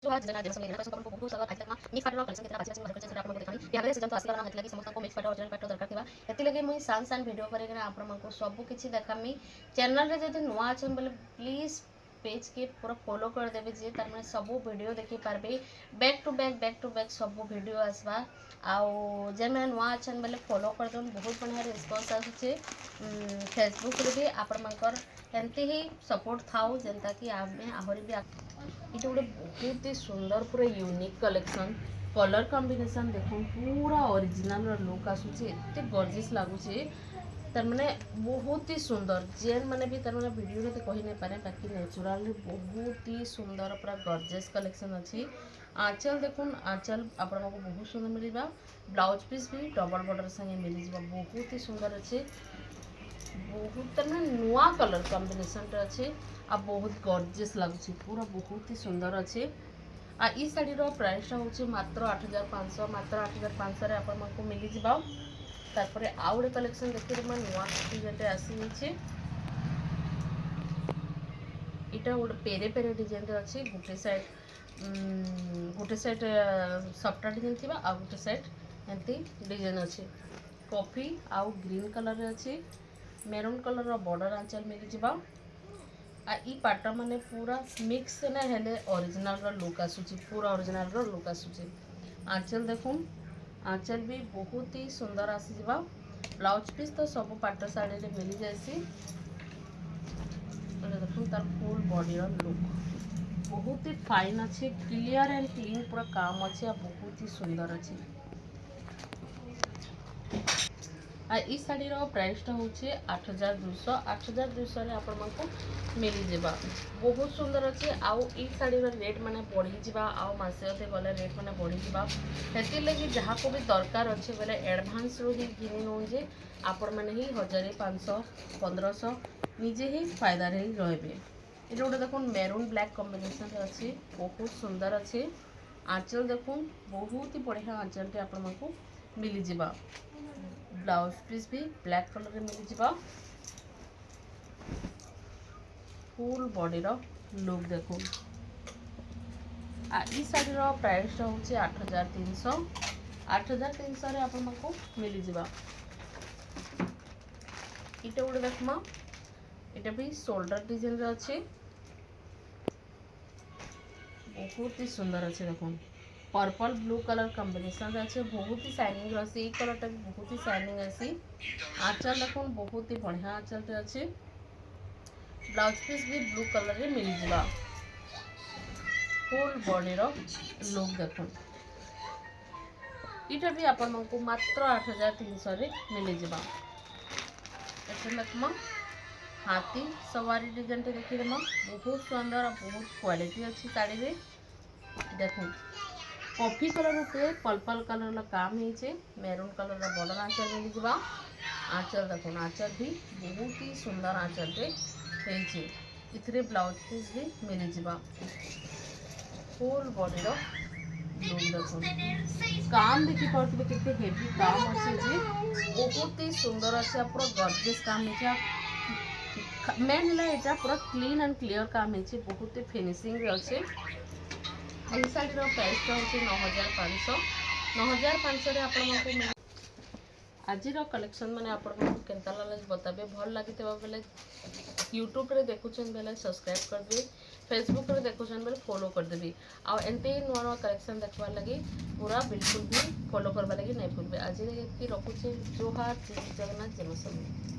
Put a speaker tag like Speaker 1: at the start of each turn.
Speaker 1: जो आज जना जनसंख्या जनता को बहुत सारा आज तक मिक्स पार्ट कलेक्शन केतरा बासी बासी घर आपन देखani बिहार सीजन तो आसी गला हेतला कि समस्त को मिक्स पार्ट ओरिजिनल पार्ट दरकार थिबा हेति लगे मुई सान वीडियो करे के आपन को सब किछि देखामी चैनल रे जदि नुवा अछन बोले प्लीज पेज के पूरा फॉलो कर देबे जे तार माने सब वीडियो देखि पारबे बैक टू बैक सब वीडियो आसबा आउ जे मैं नुआ अछन बोले फॉलो कर दन बहुत बढ़िया रिस्पांस आछे फेसबुक रे भी आपन मनकर एंती ही सपोर्ट थाउ जनता कि आमे आहुरी भी ये गोटे बहुत ही सुंदर पूरा यूनिक कलेक्शन कलर कॉम्बिनेशन देखो पूरा ओरिजिनल लुक आसूचे एते गॉर्जियस लागुचे तार माने बहुत ही सुंदर जेन माने भी तार माने वीडियो रे तो कहि नै पारे बाकी नेचुरल बहुत ही सुंदर पूरा गॉर्जियस कलेक्शन अछि आंचल देखुन आंचल आपण को बहुत सुंदर मिलबा ब्लाउज पीस भी डबल बॉर्डर संगे मिल जिबा बहुत ही सुंदर अछि बहुत तरह नुआ कलर कॉम्बिनेशन अच्छे आ बहुत गॉर्जियस लगुच पूरा बहुत ही सुंदर अच्छे आ ई शाड़ी प्राइस हूँ मात्र 8500 मात्र 8500 रे आपण को मिल जावा तारपरे आउ गोटे कलेक्शन देखिए मैं नुआ डिजाइन आसी इटा गोटे पेरे पेरे डिजाइन अच्छे गोटे साइड सफ्टा डिजाइन थी आ गोटे साइड एमती डिजाइन अच्छे कॉफी आउ ग्रीन कलर अच्छे मेरून कलर बॉर्डर आंचल मिल जावा आ ई पाटा माने पूरा मिक्स ना हेले ओरिजिनल लुक आसूची पूरा ओरिजिनल लुक आसूची आंचल देखुन आंचल भी बहुत ही सुंदर आसी जावा ब्लाउज पीस तो सब पाट साड़ी रे मिल जासी देखुन तार फुल बॉडी लुक बहुत ही फाइन अच्छे क्लियर एंड क्लीन पूरा काम अच्छे आ बहुत ही सुंदर अच्छे आ ई शाड़ी प्राइस हूँ 8200 8200 आपको मिल जावा बहुत सुंदर अच्छे आउ ई शाड़ी रेट माने बढ़ी जावा आउ मासे अधे गले रेट माने बढ़ी जावा हेति लगी जहाँ को भी दरकार अच्छे बोले एडवांस रू ही घिनी नौ जे आपण मैंने ही 1500 1500 निजे ही फायदा ही रहे ये गोटे देखुन मेरून ब्लैक कॉम्बिनेशन अच्छे बहुत सुंदर अच्छे आंचल देखुन बहुत ही बढ़िया आंचल आपको मिल जावा ब्लाउज पीस भी ब्लैक कलर में मिल जावा फुल बॉडी लुक देखो आ ई शाड़ी प्राइस हूँ 8300 8300 रे आपको मिल जावा इटा गोटे देखमा इटा भी शोल्डर डिजाइन अच्छे बहुत ही सुंदर अच्छे देखो पर्पल ब्लू कलर कॉम्बिनेशन अच्छे बहुत ही शाइनिंग रही कलर भी बहुत ही शाइनिंग आसी आंचल देखो बहुत ही बढ़िया आंचल अच्छे ब्लाउज पीस भी ब्लू कलर रे मिल जावा फुल बॉडी लुक देखो इटा भी आपण को मात्र 8300 रे मिल जावा देखमा हाथी सवारी डिजाइन देखिए बहुत सुंदर बहुत क्वालिटी अच्छी साड़ी रे देखो कॉफी कलर पे पर्पल कलर काम है मेरून कलर बॉर्डर आंचल मिल जावा आंचल देखो आंचल भी बहुत ही सुंदर आंचल इथरे ब्लाउज पीस भी मिल जावा फुल बॉडी लुक देखो काम देखी पारे कितने हेवी काम अच्छे जे बहुत ही सुंदर अच्छे पूरा गॉर्जियस काम है मेन है पूरा क्लीन एंड क्लियर काम है बहुत ही फिनिशिंग अच्छे आई शाड़ी प्राइस हूँ 9500 9500 आपको आज कलेक्शन मैंने आपको केनता लगे बताबे भल लगी बेले यूट्यूब रे देखुछन बेले सब्सक्राइब कर दे फेसबुक रे देखुछन बेले फॉलो कर देबी आ एंते नुआ नुआ कलेक्शन देखवा लगी पूरा बिल्कुल भी फॉलो करवा लगी नहीं भूलबे आज रखुचे जोहार जय जगन्नाथ जय